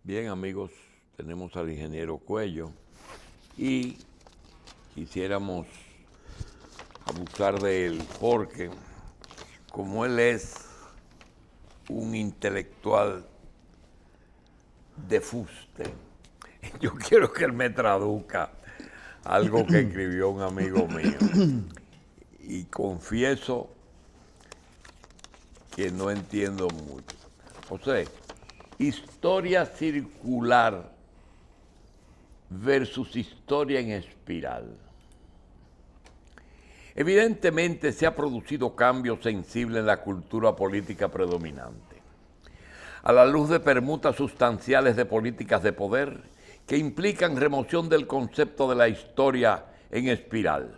Bien, amigos, tenemos al ingeniero Cuello y quisiéramos abusar de él porque como él es un intelectual de fuste, yo quiero que él me traduzca algo que escribió un amigo mío. Y confieso que no entiendo mucho. O sea, historia circular versus historia en espiral. Evidentemente se ha producido cambios sensibles en la cultura política predominante, a la luz de permutas sustanciales de políticas de poder que implican remoción del concepto de la historia en espiral.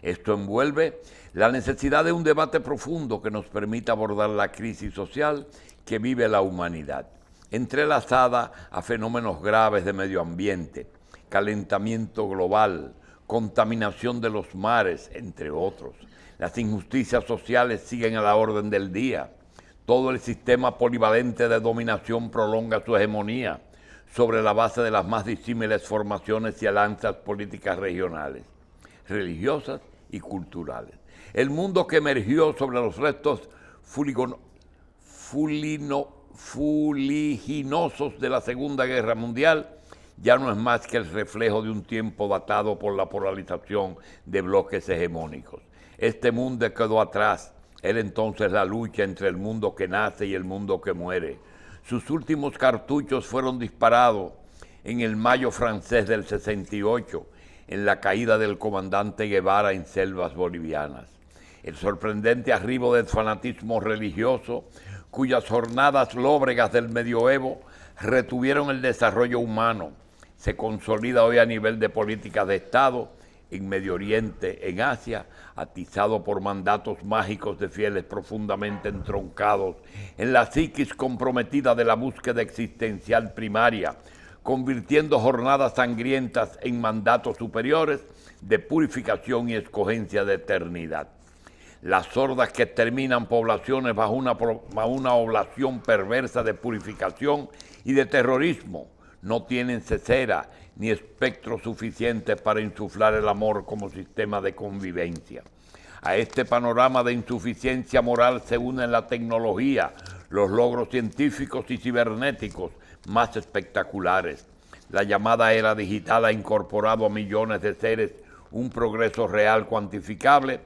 Esto envuelve la necesidad de un debate profundo que nos permita abordar la crisis social que vive la humanidad, entrelazada a fenómenos graves de medio ambiente, calentamiento global, contaminación de los mares, entre otros. Las injusticias sociales siguen a la orden del día. Todo el sistema polivalente de dominación prolonga su hegemonía sobre la base de las más disímiles formaciones y alianzas políticas regionales, religiosas y culturales. El mundo que emergió sobre los restos fuliginosos de la Segunda Guerra Mundial ya no es más que el reflejo de un tiempo datado por la polarización de bloques hegemónicos. Este mundo quedó atrás. Era entonces la lucha entre el mundo que nace y el mundo que muere. Sus últimos cartuchos fueron disparados en el mayo francés del 68, en la caída del comandante Guevara en selvas bolivianas. El sorprendente arribo del fanatismo religioso, cuyas jornadas lóbregas del medioevo retuvieron el desarrollo humano, se consolida hoy a nivel de políticas de Estado en Medio Oriente, en Asia, atizado por mandatos mágicos de fieles profundamente entroncados en la psiquis comprometida de la búsqueda existencial primaria, convirtiendo jornadas sangrientas en mandatos superiores de purificación y escogencia de eternidad. Las hordas que exterminan poblaciones bajo una oblación perversa de purificación y de terrorismo no tienen cesera ni espectro suficiente para insuflar el amor como sistema de convivencia. A este panorama de insuficiencia moral se unen la tecnología, los logros científicos y cibernéticos más espectaculares. La llamada era digital ha incorporado a millones de seres un progreso real cuantificable,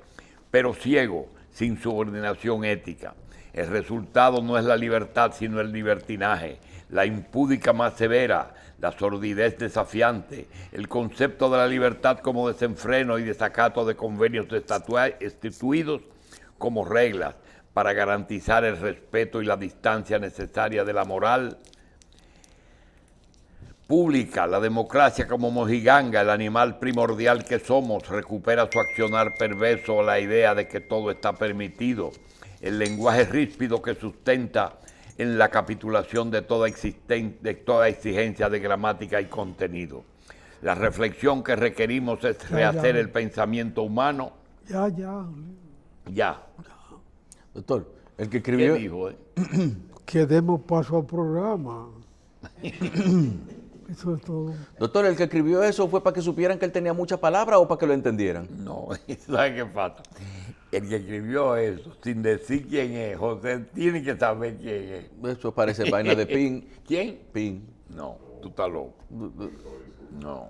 pero ciego, sin subordinación ética. El resultado no es la libertad, sino el libertinaje, la impúdica más severa, la sordidez desafiante, el concepto de la libertad como desenfreno y desacato de convenios instituidos como reglas para garantizar el respeto y la distancia necesaria de la moral pública. La democracia como mojiganga, el animal primordial que somos, recupera su accionar perverso a la idea de que todo está permitido. El lenguaje ríspido que sustenta en la capitulación de toda exigencia de gramática y contenido. La reflexión que requerimos es rehacer el pensamiento humano. Ya. Doctor, el que escribió... ¿Qué dijo? Que demos paso al programa. Eso es todo. Doctor, el que escribió eso fue para que supieran que él tenía muchas palabras o para que lo entendieran. No, ¿sabe qué pasa? El que escribió eso, sin decir quién es, José, tiene que saber quién es. Eso parece vaina de Pin. ¿Quién? Pin. No, tú estás loco. No.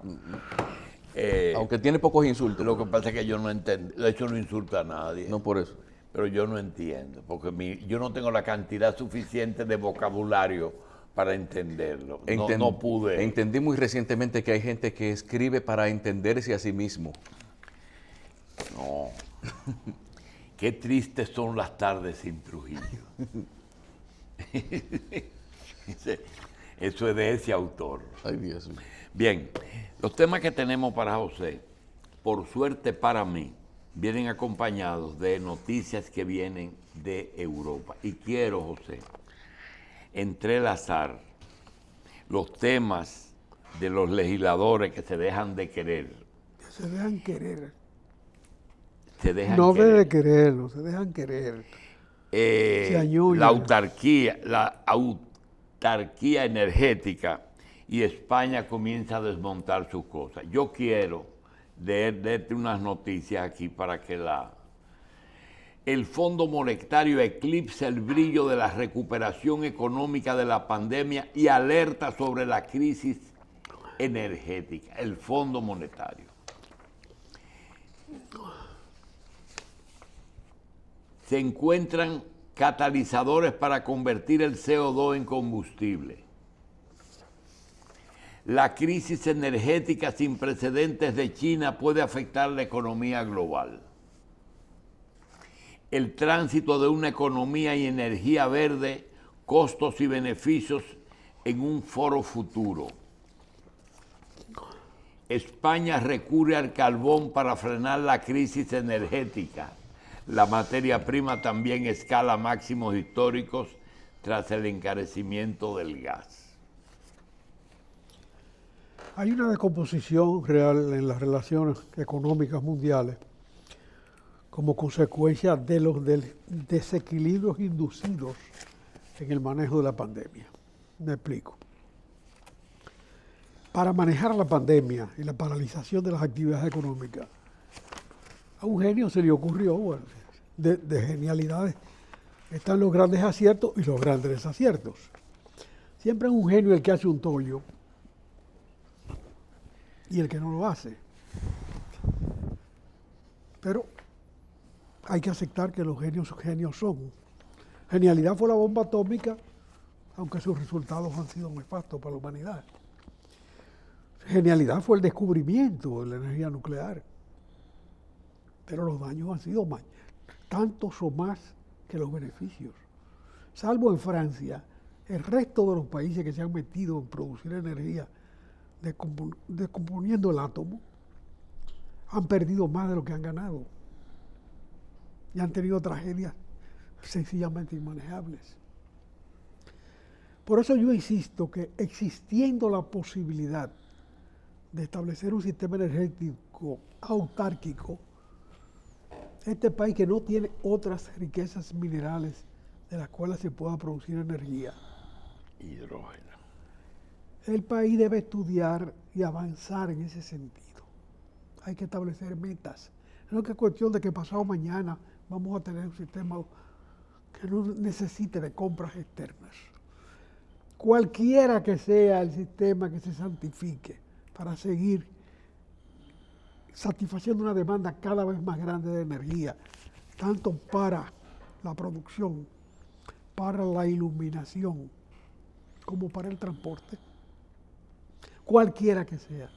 Aunque tiene pocos insultos. Lo que pasa es que yo no entiendo. De hecho, no insulta a nadie. No por eso. Pero yo no entiendo, porque yo no tengo la cantidad suficiente de vocabulario para entenderlo. No pude. Entendí muy recientemente que hay gente que escribe para entenderse a sí mismo. No. Qué tristes son las tardes sin Trujillo. Eso es de ese autor. Ay, Dios mío. Bien, los temas que tenemos para José, por suerte para mí, vienen acompañados de noticias que vienen de Europa. Y quiero, José, entrelazar los temas de los legisladores que se dejan de querer. Que se dejan querer. Se dejan No querer. debe quererlo, se dejan querer. Se añuñan. La autarquía energética y España comienza a desmontar sus cosas. Yo quiero leerte unas noticias aquí para que el Fondo Monetario eclipsa el brillo de la recuperación económica de la pandemia y alerta sobre la crisis energética. El Fondo Monetario. Se encuentran catalizadores para convertir el CO2 en combustible. La crisis energética sin precedentes de China puede afectar la economía global. El tránsito de una economía y energía verde, costos y beneficios en un foro futuro. España recurre al carbón para frenar la crisis energética. La materia prima también escala máximos históricos tras el encarecimiento del gas. Hay una descomposición real en las relaciones económicas mundiales como consecuencia de los desequilibrios inducidos en el manejo de la pandemia. Me explico. Para manejar la pandemia y la paralización de las actividades económicas, a un genio se le ocurrió, bueno, de genialidades están los grandes aciertos y los grandes desaciertos. Siempre es un genio el que hace un tollo y el que no lo hace. Pero hay que aceptar que los genios son. Genialidad fue la bomba atómica, aunque sus resultados han sido nefastos para la humanidad. Genialidad fue el descubrimiento de la energía nuclear. Pero los daños han sido tantos o más que los beneficios. Salvo en Francia, el resto de los países que se han metido en producir energía descomponiendo el átomo han perdido más de lo que han ganado y han tenido tragedias sencillamente inmanejables. Por eso yo insisto que existiendo la posibilidad de establecer un sistema energético autárquico, este país que no tiene otras riquezas minerales de las cuales se pueda producir energía, Hidrógeno. el país debe estudiar y avanzar en ese sentido. Hay que establecer metas. No es que cuestión de que pasado mañana vamos a tener un sistema que no necesite de compras externas. Cualquiera que sea el sistema que se santifique para seguir satisfaciendo una demanda cada vez más grande de energía, tanto para la producción, para la iluminación, como para el transporte, cualquiera que sea,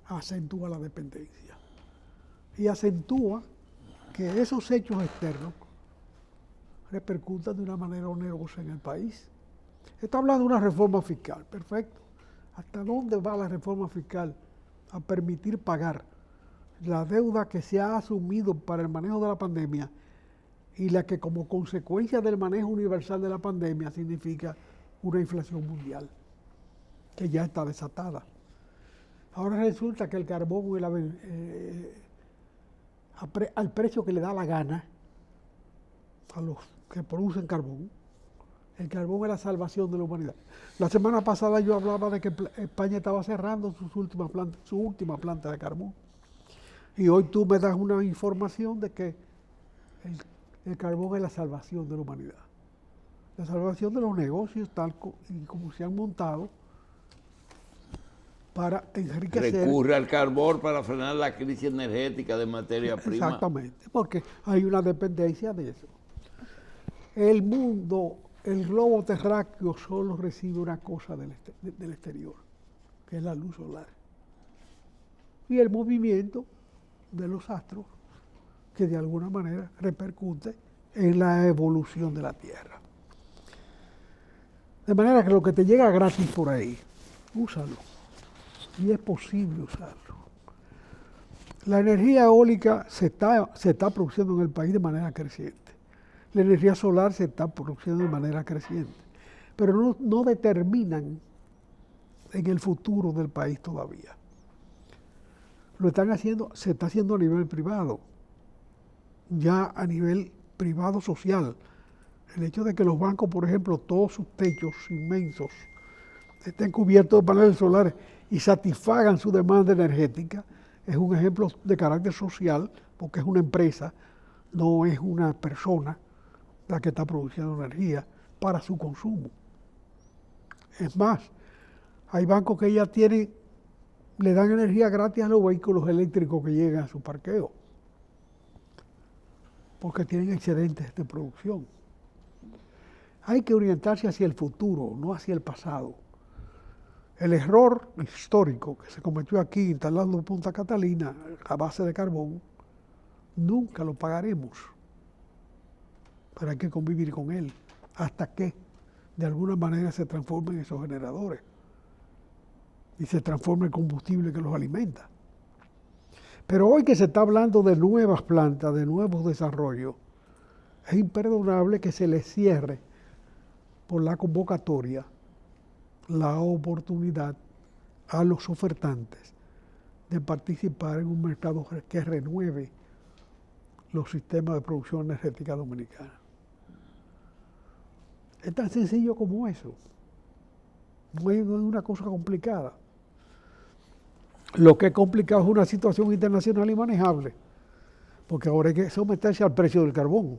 acentúa la dependencia y acentúa que esos hechos externos repercutan de una manera onerosa en el país. Está hablando de una reforma fiscal, perfecto. ¿Hasta dónde va la reforma fiscal? A permitir pagar la deuda que se ha asumido para el manejo de la pandemia y la que como consecuencia del manejo universal de la pandemia significa una inflación mundial que ya está desatada. Ahora resulta que el carbón al precio que le da la gana a los que producen carbón, el carbón es la salvación de la humanidad. La semana pasada yo hablaba de que España estaba cerrando su última planta de carbón. Y hoy tú me das una información de que el carbón es la salvación de la humanidad. La salvación de los negocios tal y como se han montado para enriquecer. Recurre al carbón para frenar la crisis energética de materia prima. Exactamente, porque hay una dependencia de eso. El mundo, el globo terráqueo solo recibe una cosa del exterior, que es la luz solar. Y el movimiento de los astros, que de alguna manera repercute en la evolución de la Tierra. De manera que lo que te llega gratis por ahí, úsalo. Y es posible usarlo. La energía eólica se está produciendo en el país de manera creciente. La energía solar se está produciendo de manera creciente. Pero no determinan en el futuro del país todavía. Lo están haciendo, se está haciendo a nivel privado, ya a nivel privado social. El hecho de que los bancos, por ejemplo, todos sus techos inmensos estén cubiertos de paneles solares y satisfagan su demanda energética, es un ejemplo de carácter social, porque es una empresa, no es una persona la que está produciendo energía para su consumo. Es más, hay bancos que ya le dan energía gratis a los vehículos eléctricos que llegan a su parqueo, porque tienen excedentes de producción. Hay que orientarse hacia el futuro, no hacia el pasado. El error histórico que se cometió aquí instalando Punta Catalina a base de carbón, nunca lo pagaremos, pero hay que convivir con él hasta que de alguna manera se transformen esos generadores y se transforme el combustible que los alimenta. Pero hoy que se está hablando de nuevas plantas, de nuevos desarrollos, es imperdonable que se les cierre por la convocatoria la oportunidad a los ofertantes de participar en un mercado que renueve los sistemas de producción energética dominicana. Es tan sencillo como eso. No es una cosa complicada. Lo que es complicado es una situación internacional inmanejable, porque ahora hay que someterse al precio del carbón,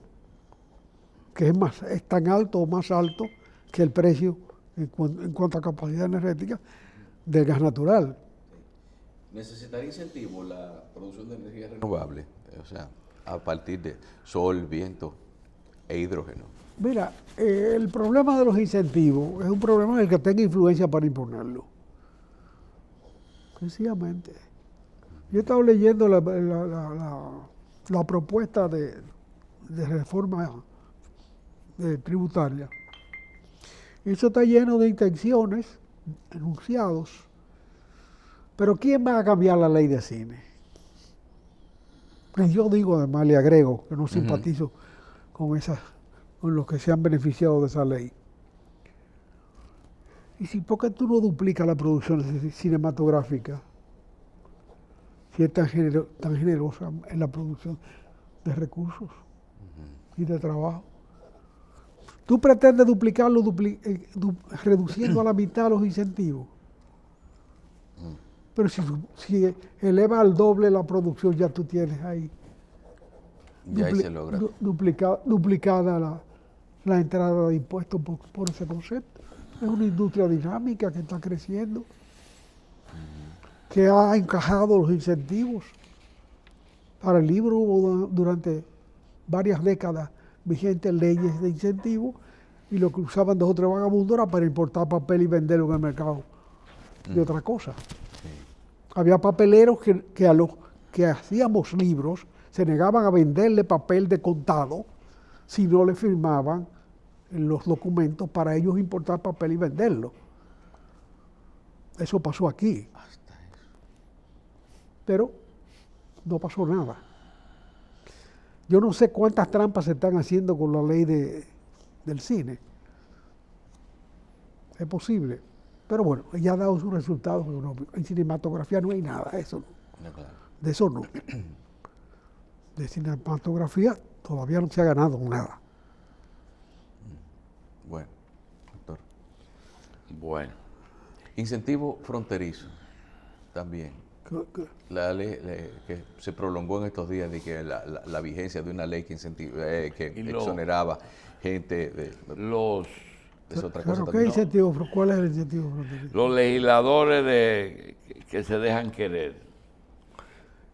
que es tan alto o más alto que el precio en cuanto a capacidad energética del gas natural. ¿Necesitaría incentivo la producción de energía renovable? O sea, a partir de sol, viento e hidrógeno. Mira, el problema de los incentivos es un problema en el que tenga influencia para imponerlo. Sencillamente. Yo he estado leyendo la propuesta de reforma tributaria. Eso está lleno de intenciones, enunciados. Pero ¿quién va a cambiar la ley de cine? Pues yo digo, además, le agrego que no simpatizo con los que se han beneficiado de esa ley. Y si, ¿por qué tú no duplicas la producción cinematográfica? Si es tan generosa en la producción de recursos y de trabajo. Tú pretendes duplicarlo reduciendo a la mitad los incentivos. Pero si eleva al doble la producción, ya tú tienes ahí. Ya ahí se logra. Duplicada la entrada de impuestos por ese concepto. Es una industria dinámica que está creciendo, que ha encajado los incentivos. Para el libro hubo durante varias décadas vigentes leyes de incentivos y lo que usaban 2 o 3 vagabundos era para importar papel y venderlo en el mercado de otra cosa. Sí. Había papeleros que a los que hacíamos libros se negaban a venderle papel de contado si no le firmaban los documentos para ellos importar papel y venderlo. Eso pasó aquí. Pero no pasó nada. Yo no sé cuántas trampas se están haciendo con la ley del cine. Es posible. Pero bueno, ya ha dado sus resultados. En cinematografía no hay nada, eso no. De eso no. De cinematografía todavía no se ha ganado nada. Bueno, doctor. Bueno. Incentivo fronterizo también. La ley que se prolongó en estos días de que la vigencia de una ley que exoneraba gente de es otra cosa. ¿Qué incentivo? ¿Cuál es el incentivo fronterizo? Los legisladores que se dejan querer.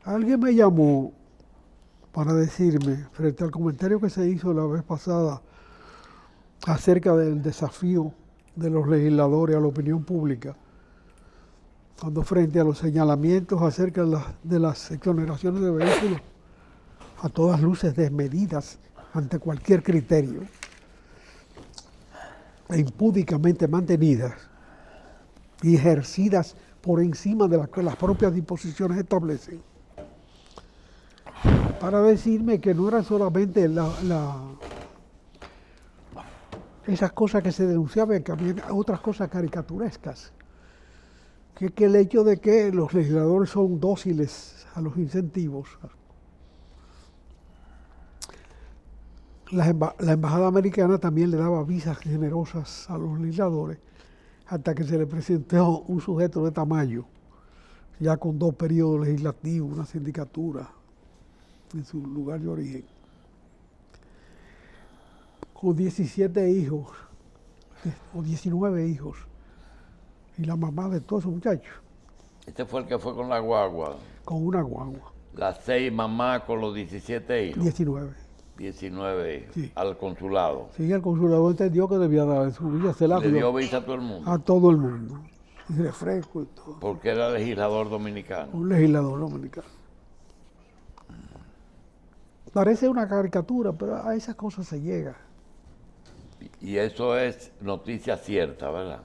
Alguien me llamó para decirme, frente al comentario que se hizo la vez pasada acerca del desafío de los legisladores a la opinión pública, cuando frente a los señalamientos acerca de las exoneraciones de vehículos, a todas luces desmedidas ante cualquier criterio, e impúdicamente mantenidas y ejercidas por encima de las que las propias disposiciones establecen, para decirme que no era solamente esas cosas que se denunciaban, que había otras cosas caricaturescas, que el hecho de que los legisladores son dóciles a los incentivos. La embajada americana también le daba visas generosas a los legisladores hasta que se le presentó un sujeto de tamaño, ya con 2 periodos legislativos, una sindicatura en su lugar de origen, con 17 hijos, o 19 hijos, y la mamá de todos esos muchachos. Este fue el que fue con la guagua. Con una guagua. Las 6 mamás con los 17 hijos. 19. 19 hijos. Sí. Al consulado. Sí, el consulado entendió que debía dar su visa, se la Le dio dio visa a todo el mundo. a todo el mundo. Y refresco y todo. Porque era legislador dominicano. Un legislador dominicano. Parece una caricatura, pero a esas cosas se llega. Y eso es noticia cierta, ¿verdad?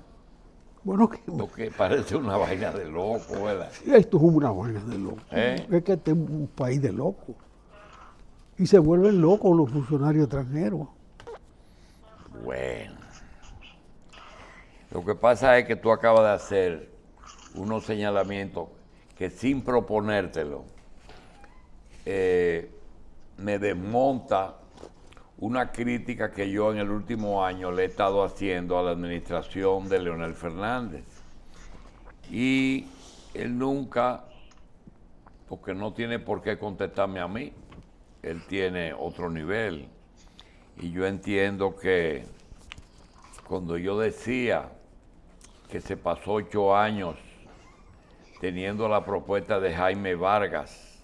Bueno, Porque parece una vaina de loco, ¿verdad? esto es una vaina de loco. Es que este es un país de locos. Y se vuelven locos los funcionarios extranjeros. Bueno. Lo que pasa es que tú acabas de hacer unos señalamientos que sin proponértelo me desmonta una crítica que yo en el último año le he estado haciendo a la administración de Leonel Fernández. Y él nunca, porque no tiene por qué contestarme a mí, él tiene otro nivel. Y yo entiendo que cuando yo decía que se pasó 8 años teniendo la propuesta de Jaime Vargas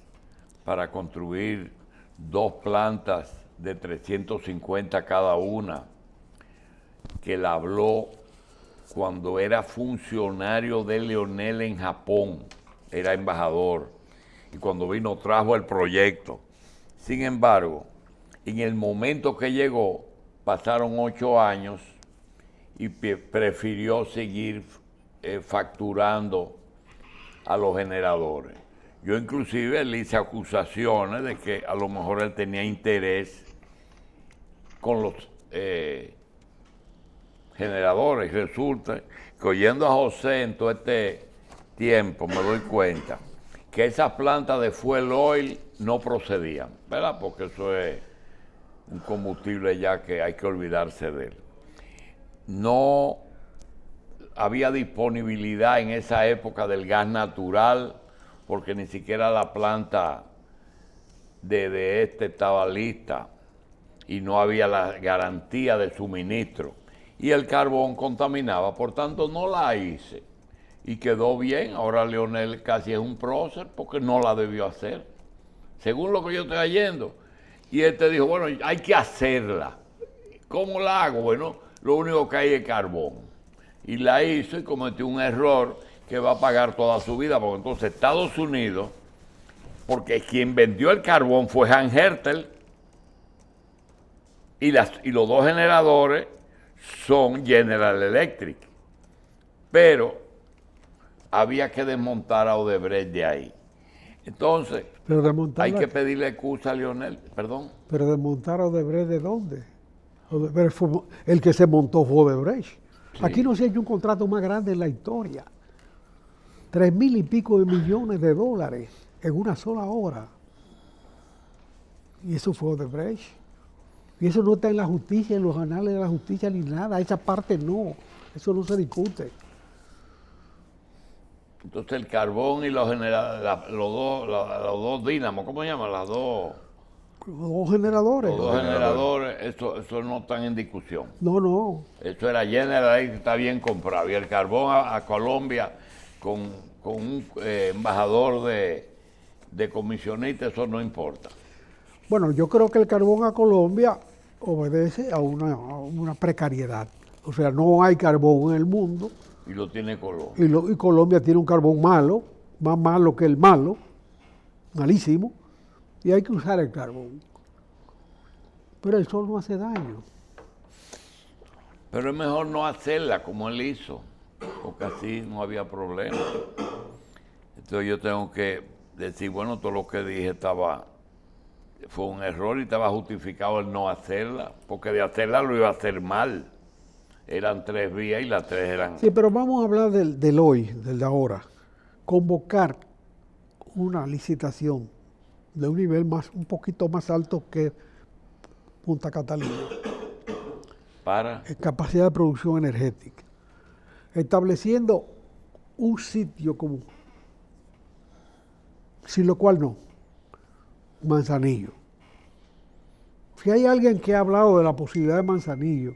para construir 2 plantas de 350 cada una, que la habló cuando era funcionario de Leonel en Japón, era embajador, y cuando vino trajo el proyecto. Sin embargo, en el momento que llegó, pasaron 8 años y prefirió seguir facturando a los generadores. Yo inclusive le hice acusaciones de que a lo mejor él tenía interés con los generadores. Resulta que oyendo a José en todo este tiempo me doy cuenta que esas plantas de fuel oil no procedían, ¿verdad? Porque eso es un combustible ya que hay que olvidarse de él. No había disponibilidad en esa época del gas natural, porque ni siquiera la planta de este estaba lista y no había la garantía de suministro. Y el carbón contaminaba, por tanto no la hice. Y quedó bien, ahora Leonel casi es un prócer porque no la debió hacer, según lo que yo estoy oyendo. Y él te dijo, bueno, hay que hacerla. ¿Cómo la hago? Bueno, lo único que hay es carbón. Y la hizo y cometió un error que va a pagar toda su vida, porque entonces Estados Unidos, porque quien vendió el carbón fue Han Hertel, y los 2 generadores son General Electric. Pero había que desmontar a Odebrecht de ahí. Entonces, hay que pedirle excusa a Leonel, perdón. ¿Pero desmontar a Odebrecht de dónde? Odebrecht fue, el que se montó fue Odebrecht. Sí. Aquí no se ha hecho un contrato más grande en la historia. 3,000 y pico de millones de dólares en una sola hora. Y eso fue Odebrecht. Y eso no está en la justicia, en los anales de la justicia ni nada. Esa parte no. Eso no se discute. Entonces el carbón y los dos dínamos, ¿cómo se llaman? Los 2 generadores. Los 2 generadores, eso no están en discusión. No. Eso era General Electric, está bien comprado. Y el carbón a Colombia con un embajador de comisionista, eso no importa. Bueno, yo creo que el carbón a Colombia obedece a una precariedad. O sea, no hay carbón en el mundo. Y lo tiene Colombia. Y Colombia tiene un carbón malo, más malo que el malo, malísimo, y hay que usar el carbón. Pero el sol no hace daño. Pero es mejor no hacerla como él hizo, porque así no había problema. Entonces yo tengo que decir, bueno, todo lo que dije fue un error y estaba justificado el no hacerla, porque de hacerla lo iba a hacer mal. Eran 3 vías y las 3 eran... Sí, pero vamos a hablar del hoy, del de ahora. Convocar una licitación de un nivel un poquito más alto que Punta Catalina. Para... Capacidad de producción energética. estableciendo un sitio común, sin lo cual no, Manzanillo. Si hay alguien que ha hablado de la posibilidad de Manzanillo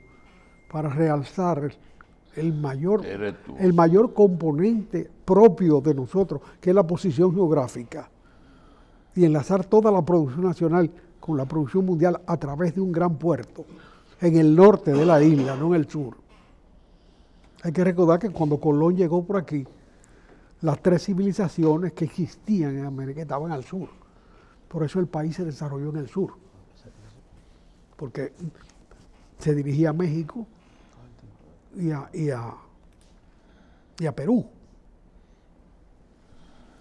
para realzar el mayor componente propio de nosotros, que es la posición geográfica, y enlazar toda la producción nacional con la producción mundial a través de un gran puerto en el norte de la isla, no en el sur. Hay que recordar que cuando Colón llegó por aquí, las 3 civilizaciones que existían en América estaban al sur. Por eso el país se desarrolló en el sur, porque se dirigía a México y a Perú.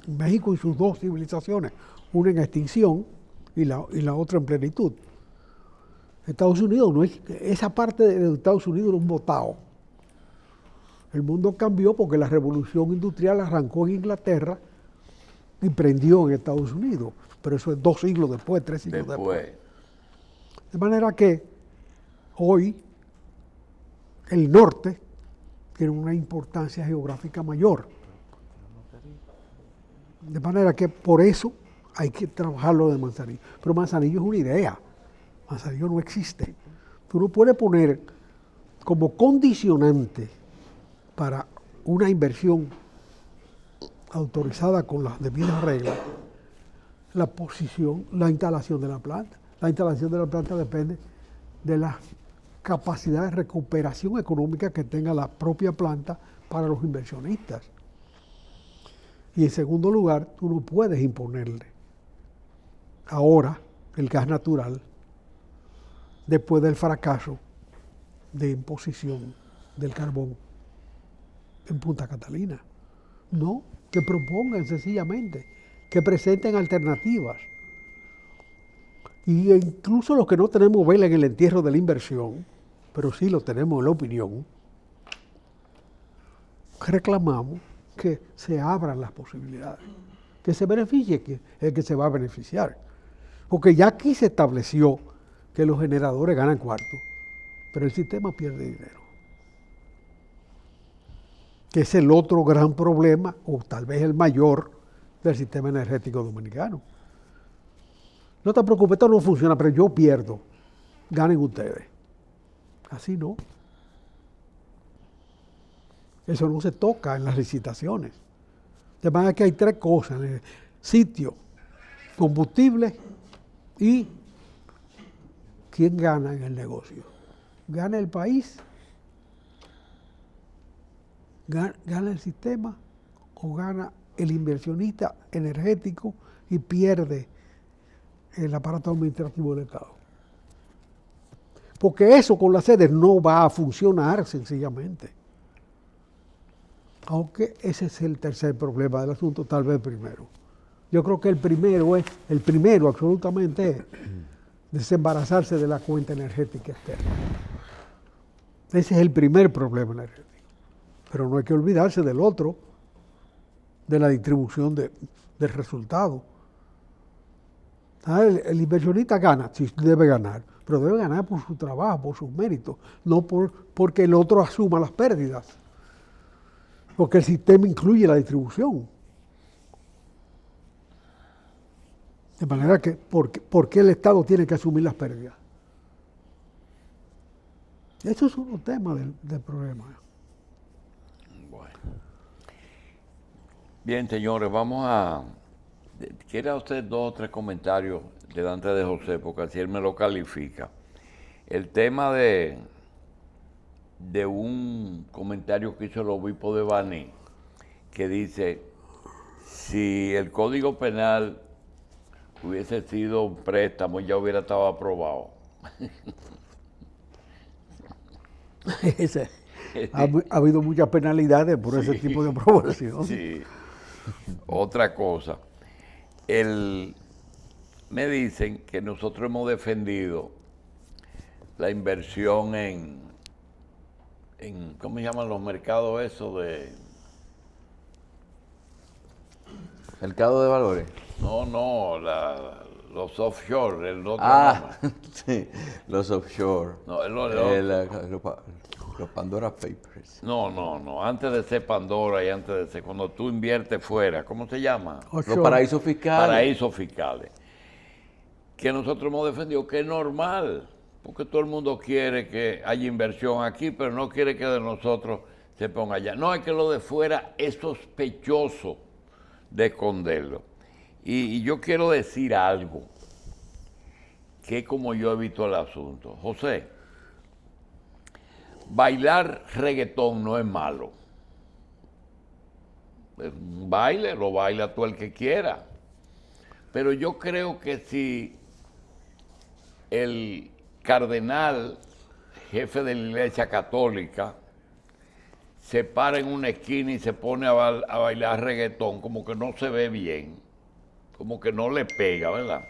México y sus 2 civilizaciones, una en extinción y la otra en plenitud. Estados Unidos no es, esa parte de Estados Unidos era un botado. El mundo cambió porque la revolución industrial arrancó en Inglaterra y prendió en Estados Unidos. Pero eso es 2 siglos después, 3 siglos después. De manera que hoy el norte tiene una importancia geográfica mayor. De manera que por eso hay que trabajar lo de Manzanillo. Pero Manzanillo es una idea. Manzanillo no existe. Tú no puedes poner como condicionante para una inversión autorizada con las debidas reglas la posición, la instalación de la planta. La instalación de la planta depende de la capacidad de recuperación económica que tenga la propia planta para los inversionistas. Y en segundo lugar, tú no puedes imponerle ahora el gas natural después del fracaso de imposición del carbón en Punta Catalina. No, que propongan sencillamente, que presenten alternativas. Y incluso los que no tenemos vela en el entierro de la inversión, pero sí lo tenemos en la opinión, reclamamos que se abran las posibilidades, que se beneficie el que se va a beneficiar. Porque ya aquí se estableció que los generadores ganan cuarto, pero el sistema pierde dinero. Que es el otro gran problema, o tal vez el mayor, del sistema energético dominicano. No te preocupes, esto no funciona, pero yo pierdo. Ganen ustedes. Así no. Eso no se toca en las licitaciones. De manera que hay 3 cosas: sitio, combustible y quién gana en el negocio. ¿Gana el país? ¿Gana el sistema? ¿O gana el inversionista energético y pierde el aparato administrativo del Estado? Porque eso con las sedes no va a funcionar sencillamente. Aunque ese es el tercer problema del asunto, tal vez el primero. Yo creo que el primero absolutamente es desembarazarse de la cuenta energética externa. Ese es el primer problema energético. Pero no hay que olvidarse del otro, de la distribución del resultado. El inversionista gana, sí debe ganar, pero debe ganar por su trabajo, por sus méritos, no porque el otro asuma las pérdidas. Porque el sistema incluye la distribución. De manera que, ¿por qué el Estado tiene que asumir las pérdidas? Esos son los temas del problema. Bueno. Bien, señores, vamos a... ¿Quiere usted 2 o 3 comentarios delante de José? Porque así él me lo califica. El tema de un comentario que hizo el obispo de Baní, que dice, si el Código Penal hubiese sido un préstamo, ya hubiera estado aprobado. Ha habido muchas penalidades por ese tipo de aprobación. Sí. Otra cosa, me dicen que nosotros hemos defendido la inversión en ¿cómo se llaman los mercados esos de...? ¿Mercado de valores? No, los offshore, el otro nombre. Sí, los offshore. No, Los Pandora Papers. No. Antes de ser Pandora y antes de ser, cuando tú inviertes fuera, ¿cómo se llama? Los paraísos fiscales. Paraísos fiscales. Que nosotros hemos defendido que es normal, porque todo el mundo quiere que haya inversión aquí, pero no quiere que de nosotros se ponga allá. No, es que lo de fuera es sospechoso de esconderlo. Y yo quiero decir algo, que como yo he visto el asunto. José, bailar reggaetón no es malo. Es un baile, lo baila todo el que quiera. Pero yo creo que si el cardenal, jefe de la Iglesia Católica, se para en una esquina y se pone a bailar reggaetón, como que no se ve bien, como que no le pega, ¿verdad?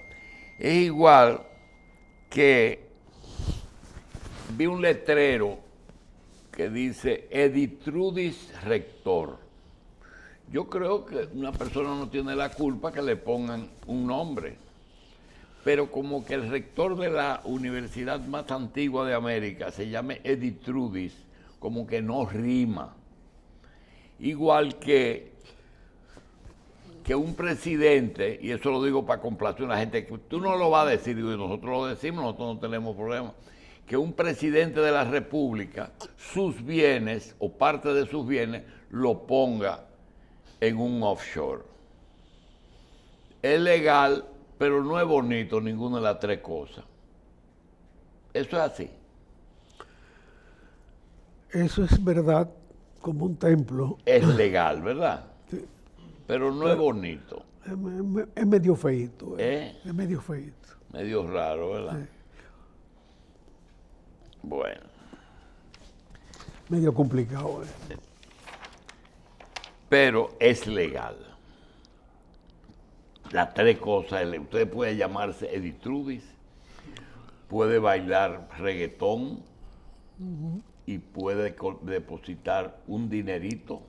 Es igual que vi un letrero que dice Editrudis Rector. Yo creo que una persona no tiene la culpa que le pongan un nombre, pero como que el rector de la universidad más antigua de América se llame Editrudis, como que no rima. Igual que un presidente, y eso lo digo para complacer a una gente, que tú no lo vas a decir, y nosotros lo decimos, nosotros no tenemos problema, que un presidente de la República, sus bienes o parte de sus bienes, lo ponga en un offshore. Es legal, pero no es bonito ninguna de las tres cosas. Eso es así. Eso es verdad, como un templo. Es legal, ¿verdad? Sí. Pero no es bonito. Es medio feíto. ¿Eh? Es medio feíto. Medio raro, ¿verdad? Sí. Bueno. Medio complicado. Pero es legal. Las tres cosas, usted puede llamarse Editrudis, puede bailar reggaetón y puede depositar un dinerito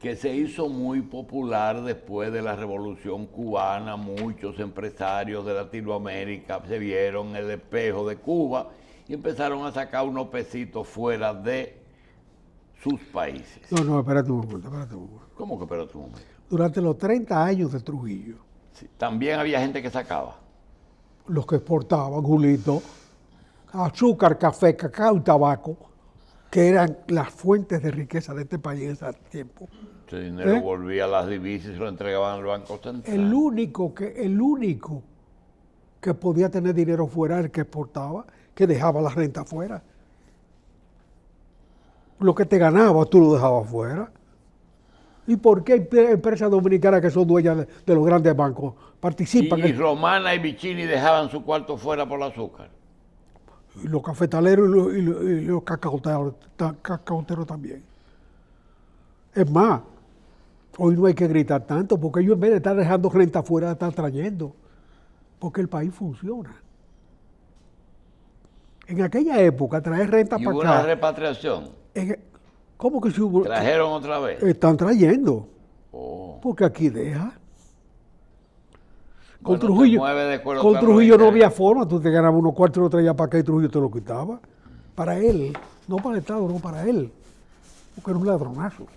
que se hizo muy popular después de la Revolución Cubana. Muchos empresarios de Latinoamérica se vieron el espejo de Cuba y empezaron a sacar unos pesitos fuera de sus países. No, espérate un momento. ¿Cómo que espérate un momento? Durante los 30 años de Trujillo, Sí, también había gente que sacaba. los que exportaban, Julito, azúcar, café, cacao y tabaco, que eran las fuentes de riqueza de este país en ese tiempo. Ese dinero volvía a las divisas y se lo entregaban al Banco Central. El único que podía tener dinero fuera era el que exportaba, que dejaba la renta fuera. Lo que te ganaba tú lo dejabas fuera. ¿Y por qué empresas dominicanas que son dueñas de los grandes bancos participan? Y Romana y Vicini dejaban su cuarto fuera por el azúcar. Y los cafetaleros y los cacauteros también. Es más, hoy no hay que gritar tanto, porque ellos en vez de estar dejando renta fuera, están trayendo. Porque el país funciona. En aquella época, traer renta Y para hubo acá. una repatriación. ¿Cómo que si hubo? Trajeron otra vez. Están trayendo. Oh. Porque aquí deja. Con Bueno, te Trujillo, mueves de acuerdo con a Trujillo no los había forma, tú te ganabas unos cuartos y lo traías para acá y Trujillo te lo quitaba. Para él, no para el Estado, no para él. Porque era un ladronazo.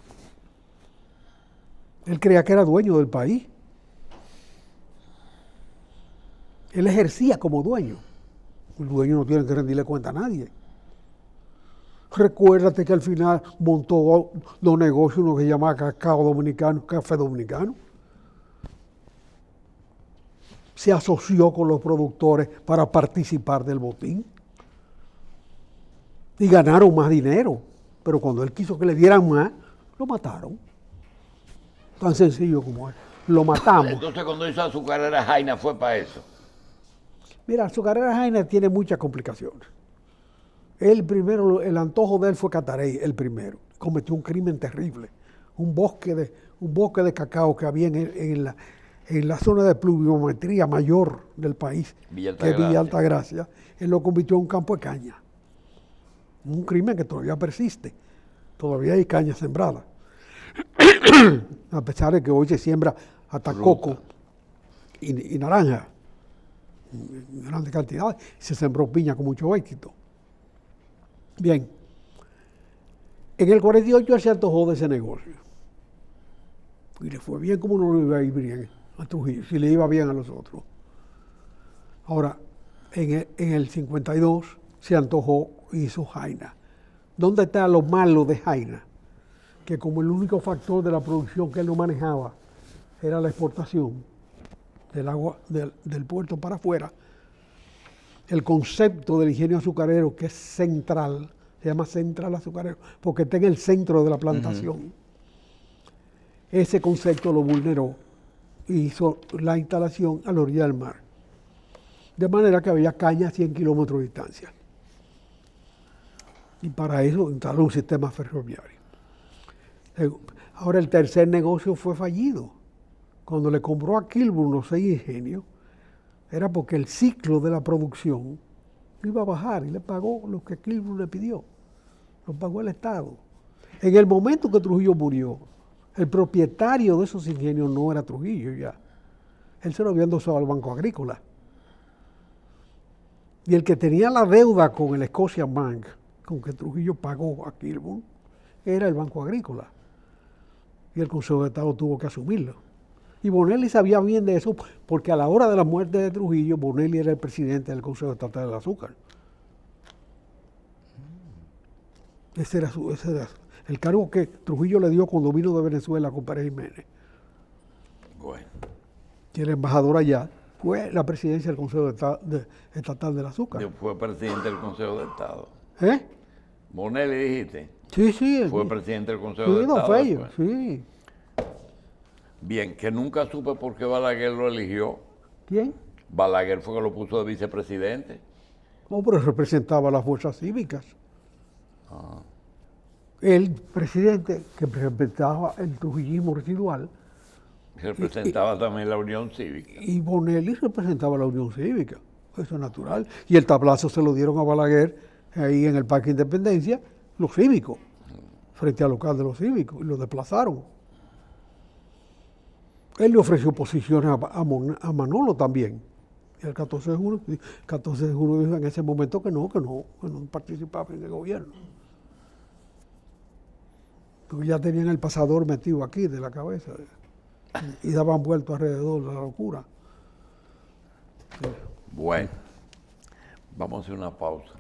Él creía que era dueño del país. Él ejercía como dueño. El dueño no tiene que rendirle cuenta a nadie. Recuérdate que al final montó dos negocios, uno que se llamaba Cacao Dominicano, Café Dominicano. Se asoció con los productores para participar del botín. Y ganaron más dinero. Pero cuando él quiso que le dieran más, lo mataron. Tan sencillo como es. Lo matamos. Entonces cuando hizo Azucarera Jaina fue para eso. Mira, Azucarera Jaina tiene muchas complicaciones. Él primero, el antojo de él fue Catarey, el primero. Cometió un crimen terrible. Un bosque de cacao que había en la zona de pluviometría mayor del país, Villa que es Villa Altagracia. Altagracia. Él lo convirtió en un campo de caña. Un crimen que todavía persiste. Todavía hay caña sembrada. A pesar de que hoy se siembra hasta coco y naranja en grandes cantidades. Se sembró piña con mucho éxito. Bien, En el 48 él se antojó de ese negocio. Y le fue bien como no le iba a ir bien a Trujillo, si le iba bien a los otros. Ahora, en el 52 se antojó y hizo Jaina. ¿Dónde está lo malo de Jaina? Que como el único factor de la producción que él no manejaba era la exportación del agua del puerto para afuera, el concepto del ingenio azucarero, que es central, se llama central azucarero, porque está en el centro de la plantación. Ese concepto lo vulneró y hizo la instalación a la orilla del mar. De manera que había caña a 100 kilómetros de distancia. Y para eso instaló un sistema ferroviario. Ahora el tercer negocio fue fallido. Cuando le compró a Kilburn los 6 ingenios, era porque el ciclo de la producción iba a bajar y le pagó lo que Kilburn le pidió. Lo pagó el Estado. En el momento que Trujillo murió, el propietario de esos ingenios no era Trujillo ya. Él se lo había endosado al Banco Agrícola. Y el que tenía la deuda con el Scotiabank Bank, con que Trujillo pagó a Kilburn, era el Banco Agrícola. Y el Consejo de Estado tuvo que asumirlo. Y Bonelli sabía bien de eso, porque a la hora de la muerte de Trujillo, Bonelli era el presidente del Consejo Estatal del Azúcar. Ese era el cargo que Trujillo le dio cuando vino de Venezuela con Pérez Jiménez. Bueno. Y el embajador allá fue la presidencia del Consejo Estatal del Azúcar. Yo fue presidente del Consejo de Estado. ¿Eh? Bonelli, dijiste. Sí. Fue presidente del Consejo de Sí, don Estado. Fello, Después. sí. Bien, que nunca supe por qué Balaguer lo eligió. ¿Quién? Balaguer fue que lo puso de vicepresidente. No, pero representaba las fuerzas cívicas. El presidente que representaba el trujillismo residual. Representaba también la Unión Cívica. Y Bonelli representaba la Unión Cívica. Eso es natural. Y el tablazo se lo dieron a Balaguer ahí en el Parque Independencia, los cívicos, frente al local de los cívicos, y lo desplazaron. Él le ofreció posiciones a Manolo también. Y el 14 de junio dijo en ese momento que no participaba en el gobierno. Porque ya tenían el pasador metido aquí de la cabeza y daban vuelto alrededor de la locura. Bueno, vamos a hacer una pausa.